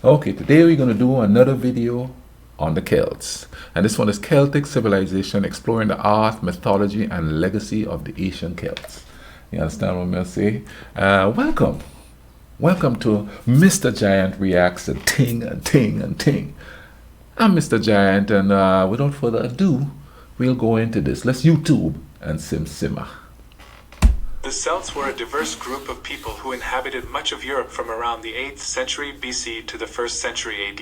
Okay, today we're going to do another video on the Celts. And this one is Celtic Civilization, exploring the art, mythology, and legacy of the ancient Celts. You understand what I'm going to say? Welcome. Welcome to Mr. Giant Reacts to Ting and Ting and Ting. I'm Mr. Giant, and without further ado, we'll go into this. Let's YouTube and simmer. The Celts were a diverse group of people who inhabited much of Europe from around the 8th century BC to the 1st century AD.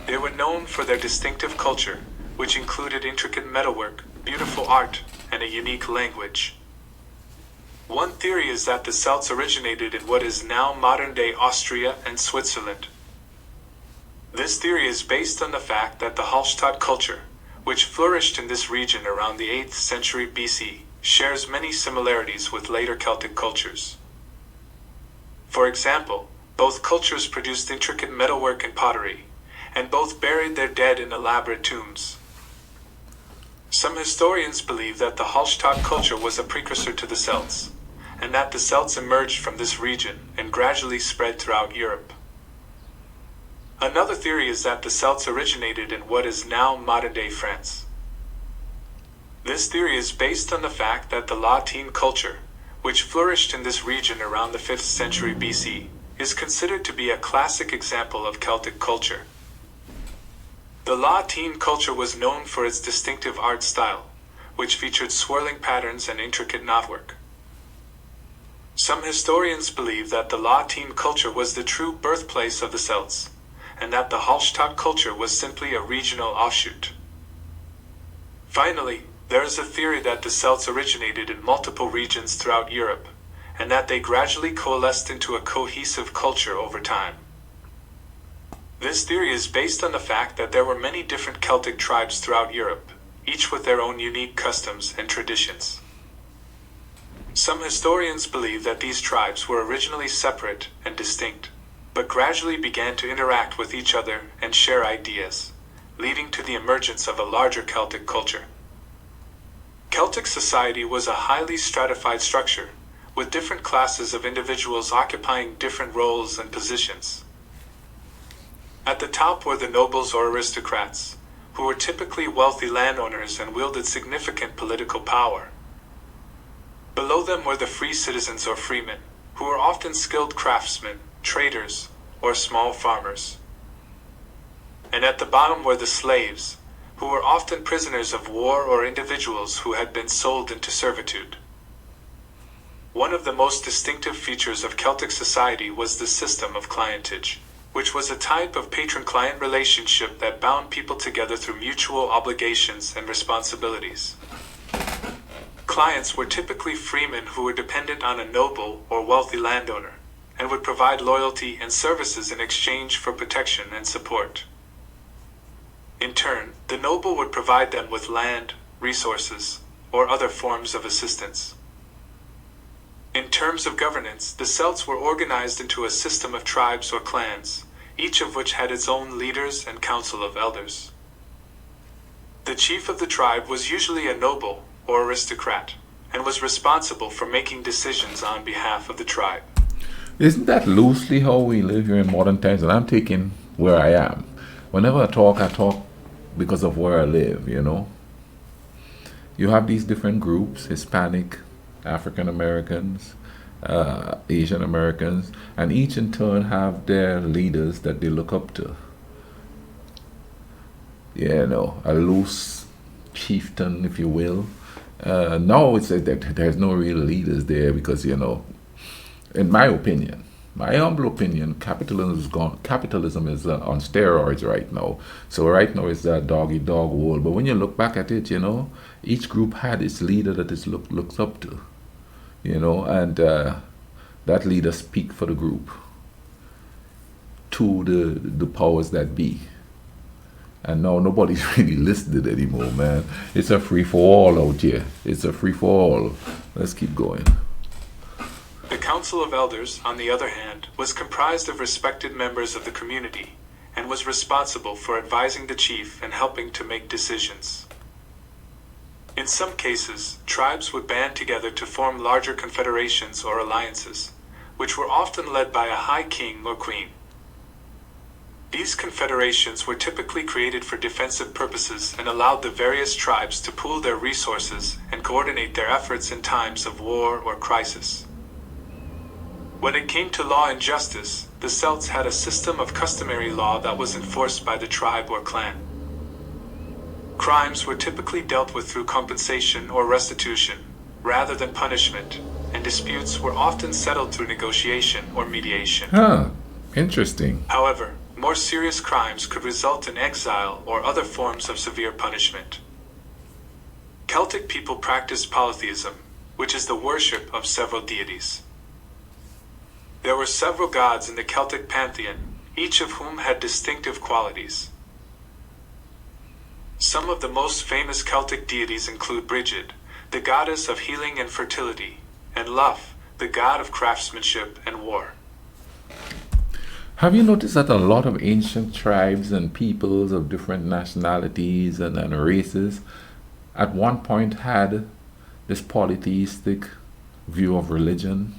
They were known for their distinctive culture, which included intricate metalwork, beautiful art, and a unique language. One theory is that the Celts originated in what is now modern-day Austria and Switzerland. This theory is based on the fact that the Hallstatt culture, which flourished in this region around the 8th century BC, shares many similarities with later Celtic cultures. For example, both cultures produced intricate metalwork and pottery, and both buried their dead in elaborate tombs. Some historians believe that the Hallstatt culture was a precursor to the Celts, and that the Celts emerged from this region and gradually spread throughout Europe. Another theory is that the Celts originated in what is now modern-day France. This theory is based on the fact that the Latine culture, which flourished in this region around the 5th century BC, is considered to be a classic example of Celtic culture. The Latine culture was known for its distinctive art style, which featured swirling patterns and intricate knotwork. Some historians believe that the Latine culture was the true birthplace of the Celts, and that the Hallstatt culture was simply a regional offshoot. Finally, there is a theory that the Celts originated in multiple regions throughout Europe, and that they gradually coalesced into a cohesive culture over time. This theory is based on the fact that there were many different Celtic tribes throughout Europe, each with their own unique customs and traditions. Some historians believe that these tribes were originally separate and distinct, but gradually began to interact with each other and share ideas, leading to the emergence of a larger Celtic culture. Celtic society was a highly stratified structure, with different classes of individuals occupying different roles and positions. At the top were the nobles or aristocrats, who were typically wealthy landowners and wielded significant political power. Below them were the free citizens or freemen, who were often skilled craftsmen, traders, or small farmers. And at the bottom were the slaves, who were often prisoners of war or individuals who had been sold into servitude. One of the most distinctive features of Celtic society was the system of clientage, which was a type of patron-client relationship that bound people together through mutual obligations and responsibilities. Clients were typically freemen who were dependent on a noble or wealthy landowner, and would provide loyalty and services in exchange for protection and support. In turn, the noble would provide them with land, resources, or other forms of assistance. In terms of governance, the Celts were organized into a system of tribes or clans, each of which had its own leaders and council of elders. The chief of the tribe was usually a noble or aristocrat, and was responsible for making decisions on behalf of the tribe. Isn't that loosely how we live here in modern times? And I'm taking where I am. Whenever I talk because of where I live, you know. You have these different groups: Hispanic, African Americans, Asian Americans, and each in turn have their leaders that they look up to. You know, a loose chieftain, if you will. Now it's that there's no real leaders there because, you know, in my opinion, my humble opinion, capitalism is gone. Capitalism is on steroids right now. So right now it's a dog-eat-dog world. But when you look back at it, you know, each group had its leader that it looks up to, you know, and that leader speak for the group to the powers that be. And now nobody's really listening anymore, man. It's a free-for-all out here. It's a free-for-all. Let's keep going. The Council of Elders, on the other hand, was comprised of respected members of the community, and was responsible for advising the chief and helping to make decisions. In some cases, tribes would band together to form larger confederations or alliances, which were often led by a high king or queen. These confederations were typically created for defensive purposes and allowed the various tribes to pool their resources and coordinate their efforts in times of war or crisis. When it came to law and justice, the Celts had a system of customary law that was enforced by the tribe or clan. Crimes were typically dealt with through compensation or restitution, rather than punishment, and disputes were often settled through negotiation or mediation. Interesting. However, more serious crimes could result in exile or other forms of severe punishment. Celtic people practiced polytheism, which is the worship of several deities. There were several gods in the Celtic pantheon, each of whom had distinctive qualities. Some of the most famous Celtic deities include Brigid, the goddess of healing and fertility, and Lugh, the god of craftsmanship and war. Have you noticed that a lot of ancient tribes and peoples of different nationalities and races at one point had this polytheistic view of religion?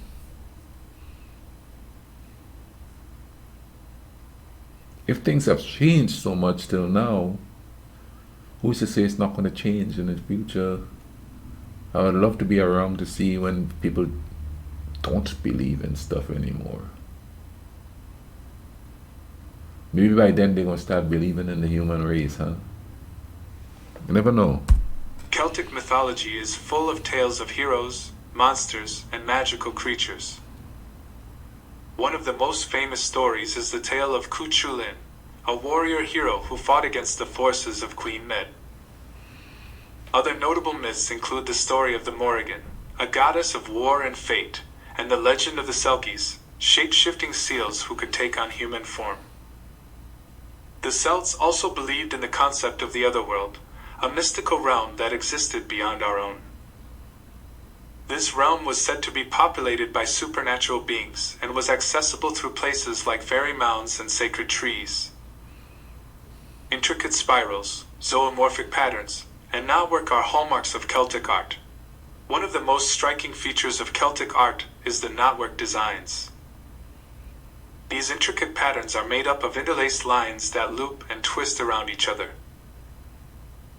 If things have changed so much till now, who's to say it's not going to change in the future? I would love to be around to see when people don't believe in stuff anymore. Maybe by then they're going to start believing in the human race, huh? You never know. Celtic mythology is full of tales of heroes, monsters, and magical creatures. One of the most famous stories is the tale of Cuchulainn, a warrior hero who fought against the forces of Queen Med. Other notable myths include the story of the Morrigan, a goddess of war and fate, and the legend of the Selkies, shape-shifting seals who could take on human form. The Celts also believed in the concept of the otherworld, a mystical realm that existed beyond our own. This realm was said to be populated by supernatural beings and was accessible through places like fairy mounds and sacred trees. Intricate spirals, zoomorphic patterns, and knotwork are hallmarks of Celtic art. One of the most striking features of Celtic art is the knotwork designs. These intricate patterns are made up of interlaced lines that loop and twist around each other.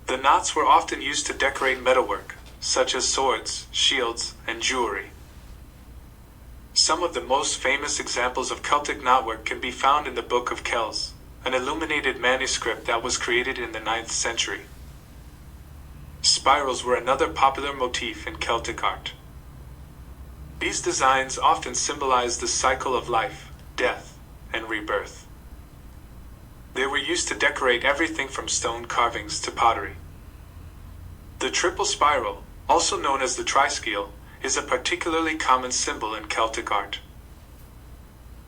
The knots were often used to decorate metalwork, such as swords, shields, and jewelry. Some of the most famous examples of Celtic knotwork can be found in the Book of Kells, an illuminated manuscript that was created in the 9th century. Spirals were another popular motif in Celtic art. These designs often symbolize the cycle of life, death, and rebirth. They were used to decorate everything from stone carvings to pottery. The triple spiral, also known as the triskele, is a particularly common symbol in Celtic art.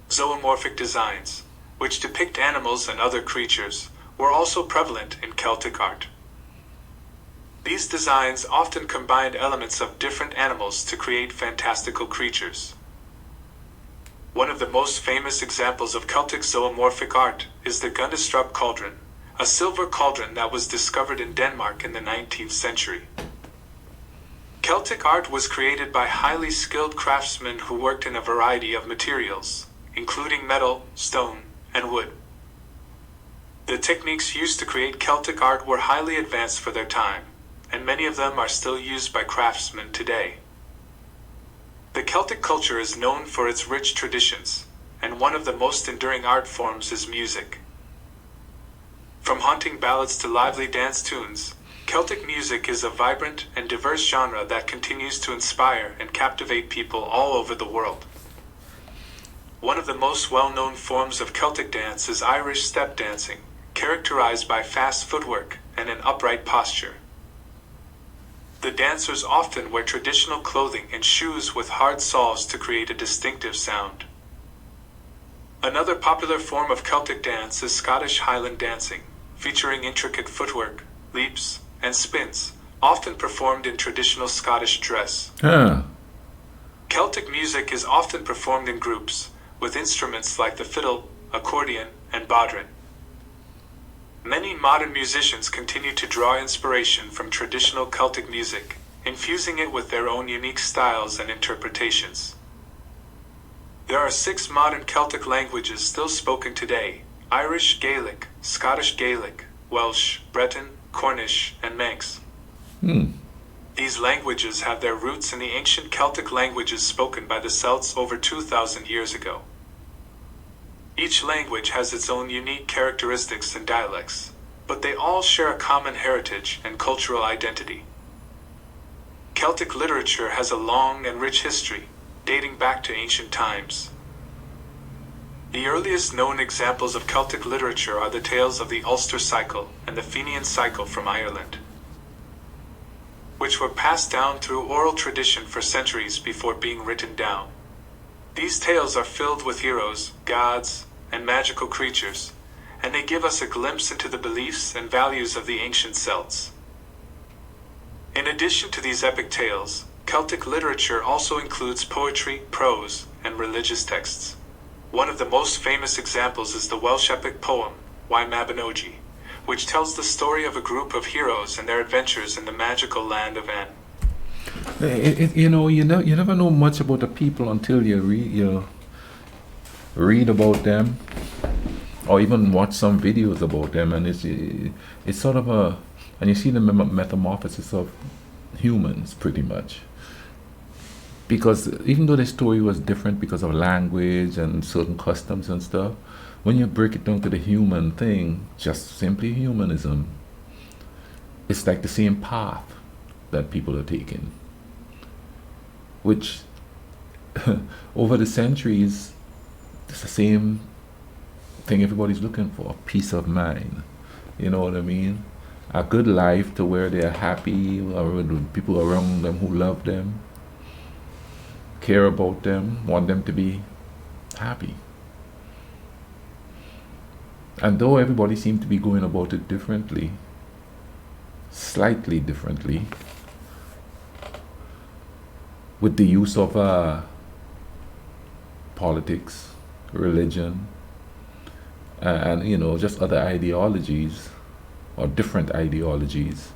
Zoomorphic designs, which depict animals and other creatures, were also prevalent in Celtic art. These designs often combined elements of different animals to create fantastical creatures. One of the most famous examples of Celtic zoomorphic art is the Gundestrup cauldron, a silver cauldron that was discovered in Denmark in the 19th century. Celtic art was created by highly skilled craftsmen who worked in a variety of materials, including metal, stone, and wood. The techniques used to create Celtic art were highly advanced for their time, and many of them are still used by craftsmen today. The Celtic culture is known for its rich traditions, and one of the most enduring art forms is music. From haunting ballads to lively dance tunes, Celtic music is a vibrant and diverse genre that continues to inspire and captivate people all over the world. One of the most well-known forms of Celtic dance is Irish step dancing, characterized by fast footwork and an upright posture. The dancers often wear traditional clothing and shoes with hard soles to create a distinctive sound. Another popular form of Celtic dance is Scottish Highland dancing, featuring intricate footwork, leaps, and spins, often performed in traditional Scottish dress. Celtic music is often performed in groups, with instruments like the fiddle, accordion, and bodhran. Many modern musicians continue to draw inspiration from traditional Celtic music, infusing it with their own unique styles and interpretations. There are 6 modern Celtic languages still spoken today, Irish Gaelic, Scottish Gaelic, Welsh, Breton, Cornish, and Manx. Hmm. These languages have their roots in the ancient Celtic languages spoken by the Celts over 2,000 years ago. Each language has its own unique characteristics and dialects, but they all share a common heritage and cultural identity. Celtic literature has a long and rich history, dating back to ancient times. The earliest known examples of Celtic literature are the tales of the Ulster Cycle and the Fenian Cycle from Ireland, which were passed down through oral tradition for centuries before being written down. These tales are filled with heroes, gods, and magical creatures, and they give us a glimpse into the beliefs and values of the ancient Celts. In addition to these epic tales, Celtic literature also includes poetry, prose, and religious texts. One of the most famous examples is the Welsh epic poem, Y Mabinogi, which tells the story of a group of heroes and their adventures in the magical land of Anne. You never know much about the people until you read about them, or even watch some videos about them, and it's sort of and you see the metamorphosis of humans pretty much. Because even though the story was different because of language and certain customs and stuff, when you break it down to the human thing, just simply humanism, it's like the same path that people are taking, which over the centuries, it's the same thing everybody's looking for: peace of mind. You know what I mean? A good life to where they're happy, or with people around them who love them, care about them, want them to be happy. And though everybody seems to be going about it differently, slightly differently, with the use of politics, religion, and just other ideologies or different ideologies,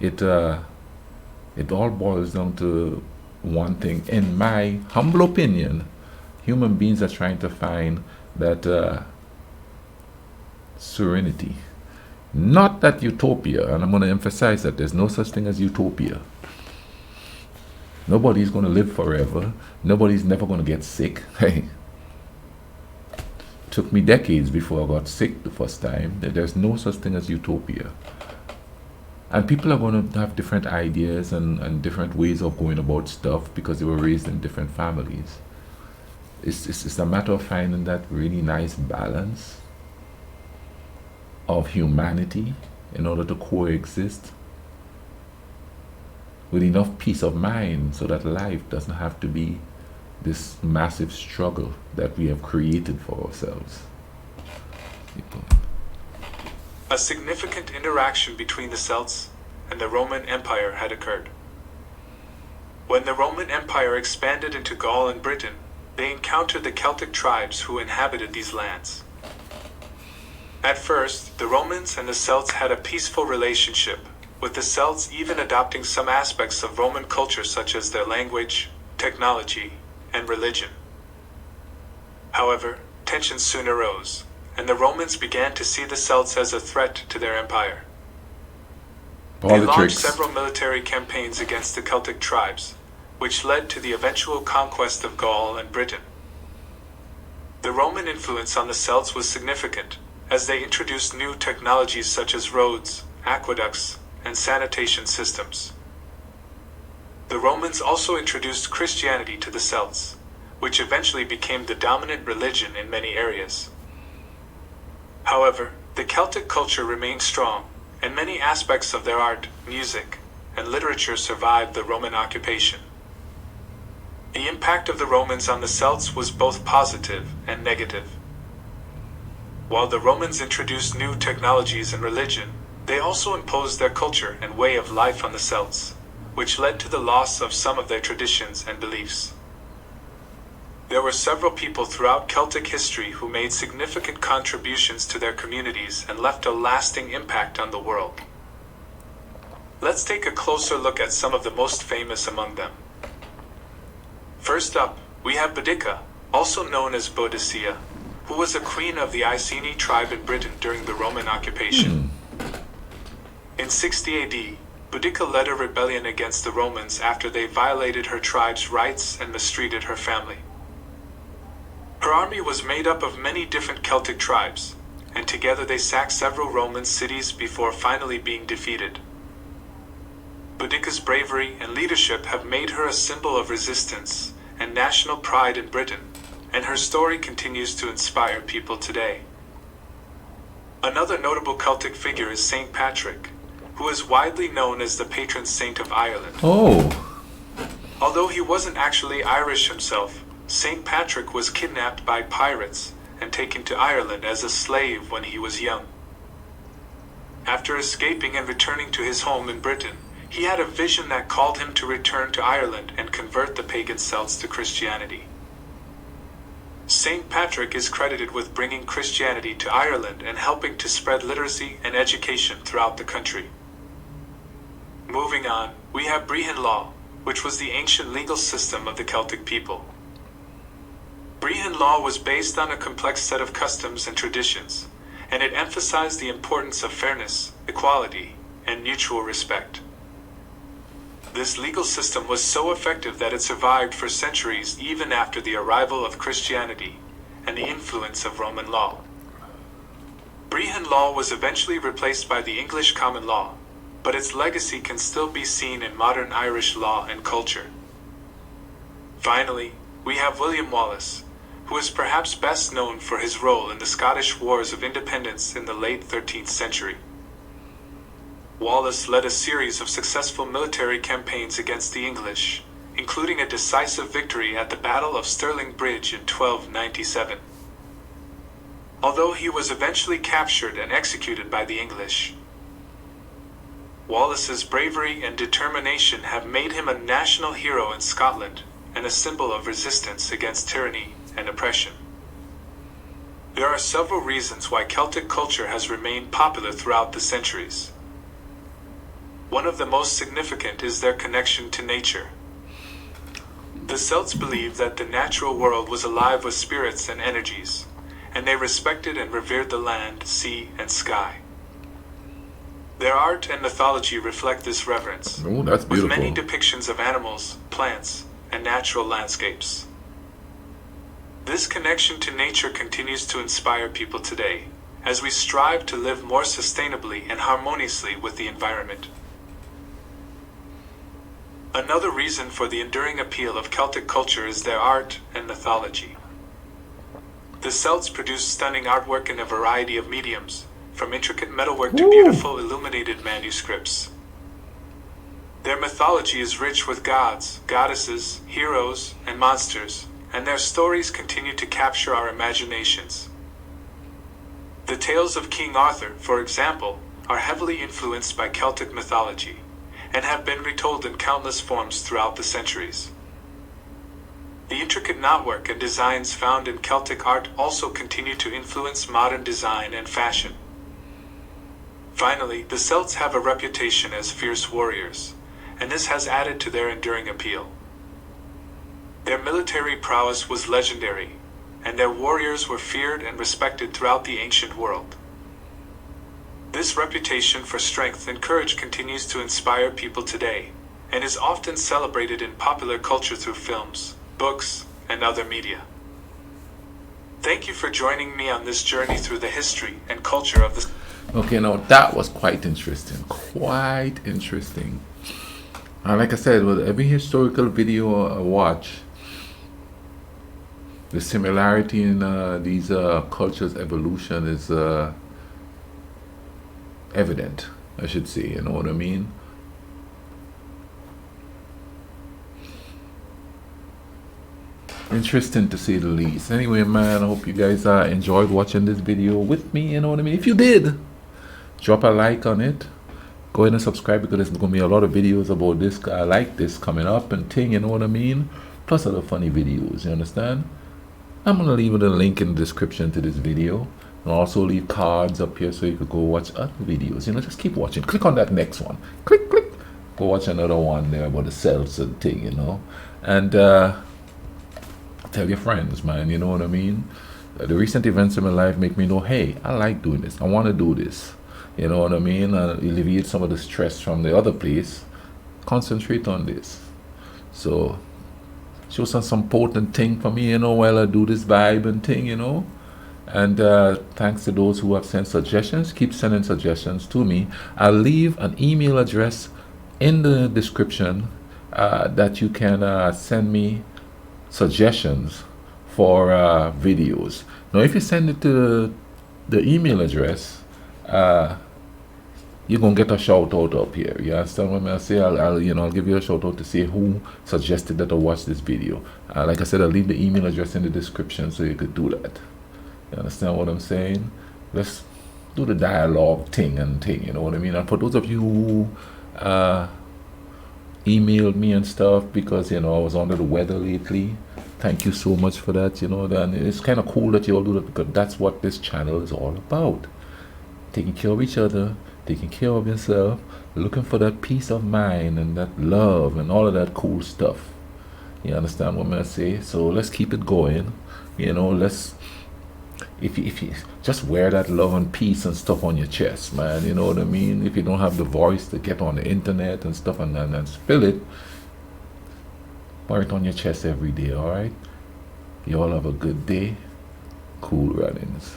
it all boils down to one thing. In my humble opinion, human beings are trying to find that serenity, not that utopia. And I'm going to emphasize that there's no such thing as utopia. Nobody's going to live forever. Nobody's never going to get sick. Hey, took me decades before I got sick the first time. There's no such thing as utopia. And people are going to have different ideas and different ways of going about stuff because they were raised in different families. It's a matter of finding that really nice balance of humanity in order to coexist with enough peace of mind so that life doesn't have to be this massive struggle that we have created for ourselves. A significant interaction between the Celts and the Roman Empire had occurred. When the Roman Empire expanded into Gaul and Britain, they encountered the Celtic tribes who inhabited these lands. At first, the Romans and the Celts had a peaceful relationship, with the Celts even adopting some aspects of Roman culture such as their language, technology, and religion. However, tensions soon arose, and the Romans began to see the Celts as a threat to their empire. They launched several military campaigns against the Celtic tribes, which led to the eventual conquest of Gaul and Britain. The Roman influence on the Celts was significant, as they introduced new technologies such as roads, aqueducts, and sanitation systems. The Romans also introduced Christianity to the Celts, which eventually became the dominant religion in many areas. However, the Celtic culture remained strong, and many aspects of their art, music, and literature survived the Roman occupation. The impact of the Romans on the Celts was both positive and negative. While the Romans introduced new technologies and religion, they also imposed their culture and way of life on the Celts, which led to the loss of some of their traditions and beliefs. There were several people throughout Celtic history who made significant contributions to their communities and left a lasting impact on the world. Let's take a closer look at some of the most famous among them. First up, we have Boudica, also known as Boadicea, who was a queen of the Iceni tribe in Britain during the Roman occupation. In 60 AD, Boudica led a rebellion against the Romans after they violated her tribe's rights and mistreated her family. Her army was made up of many different Celtic tribes, and together they sacked several Roman cities before finally being defeated. Boudica's bravery and leadership have made her a symbol of resistance and national pride in Britain, and her story continues to inspire people today. Another notable Celtic figure is Saint Patrick, who is widely known as the patron saint of Ireland. Oh. Although he wasn't actually Irish himself, Saint Patrick was kidnapped by pirates and taken to Ireland as a slave when he was young. After escaping and returning to his home in Britain, he had a vision that called him to return to Ireland and convert the pagan Celts to Christianity. Saint Patrick is credited with bringing Christianity to Ireland and helping to spread literacy and education throughout the country. Moving on, we have Brehon law, which was the ancient legal system of the Celtic people. Brehon law was based on a complex set of customs and traditions, and it emphasized the importance of fairness, equality, and mutual respect. This legal system was so effective that it survived for centuries even after the arrival of Christianity and the influence of Roman law. Brehon law was eventually replaced by the English common law, but its legacy can still be seen in modern Irish law and culture. Finally, we have William Wallace, who is perhaps best known for his role in the Scottish Wars of Independence in the late 13th century. Wallace led a series of successful military campaigns against the English, including a decisive victory at the Battle of Stirling Bridge in 1297. Although he was eventually captured and executed by the English, Wallace's bravery and determination have made him a national hero in Scotland and a symbol of resistance against tyranny and oppression. There are several reasons why Celtic culture has remained popular throughout the centuries. One of the most significant is their connection to nature. The Celts believed that the natural world was alive with spirits and energies, and they respected and revered the land, sea, and sky. Their art and mythology reflect this reverence, Oh, that's with beautiful. many depictions of animals, plants, and natural landscapes. This connection to nature continues to inspire people today, as we strive to live more sustainably and harmoniously with the environment. Another reason for the enduring appeal of Celtic culture is their art and mythology. The Celts produced stunning artwork in a variety of mediums, from intricate metalwork to beautiful illuminated manuscripts. Their mythology is rich with gods, goddesses, heroes, and monsters, and their stories continue to capture our imaginations. The tales of King Arthur, for example, are heavily influenced by Celtic mythology, and have been retold in countless forms throughout the centuries. The intricate knotwork and designs found in Celtic art also continue to influence modern design and fashion. Finally, the Celts have a reputation as fierce warriors, and this has added to their enduring appeal. Their military prowess was legendary, and their warriors were feared and respected throughout the ancient world. This reputation for strength and courage continues to inspire people today, and is often celebrated in popular culture through films, books, and other media. Thank you for joining me on this journey through the history and culture of the... Okay, now that was quite interesting. Quite interesting. And like I said, with every historical video I watch, the similarity in these cultures' evolution is evident, I should say, you know what I mean? Interesting to say the least. Anyway, man, I hope you guys enjoyed watching this video with me, you know what I mean? If you did, drop a like on it. Go ahead and subscribe, because there's going to be a lot of videos about this guy like this coming up and thing, you know what I mean? Plus other funny videos, you understand? I'm going to leave a link in the description to this video. And also leave cards up here so you could go watch other videos. You know, just keep watching. Click on that next one. Click, click. Go watch another one there about the Celts and thing, you know. And tell your friends, man, you know what I mean? the recent events in my life make me know, hey, I like doing this. I want to do this. You know what I mean? Alleviate some of the stress from the other place. Concentrate on this. So, show some important thing for me, while I do this vibe and thing, And thanks to those who have sent suggestions. Keep sending suggestions to me. I'll leave an email address in the description that you can send me suggestions for videos. Now, if you send it to the email address, you're gonna get a shout out up here. You understand what I say? I'll give you a shout out to say who suggested that I watch this video. Like I said, I'll leave the email address in the description so you could do that. You understand what I'm saying? Let's do the dialogue thing, you know what I mean? And for those of you who emailed me and stuff because I was under the weather lately, thank you so much for that. And it's kind of cool that you all do that, because that's what this channel is all about. Taking care of each other, taking care of yourself, looking for that peace of mind and that love and all of that cool stuff. You understand what I say? So let's keep it going. Let's if you just wear that love and peace and stuff on your chest, man. You know what I mean? If you don't have the voice to get on the internet and stuff and spill it, wear it on your chest every day. All right. You all have a good day. Cool runnings.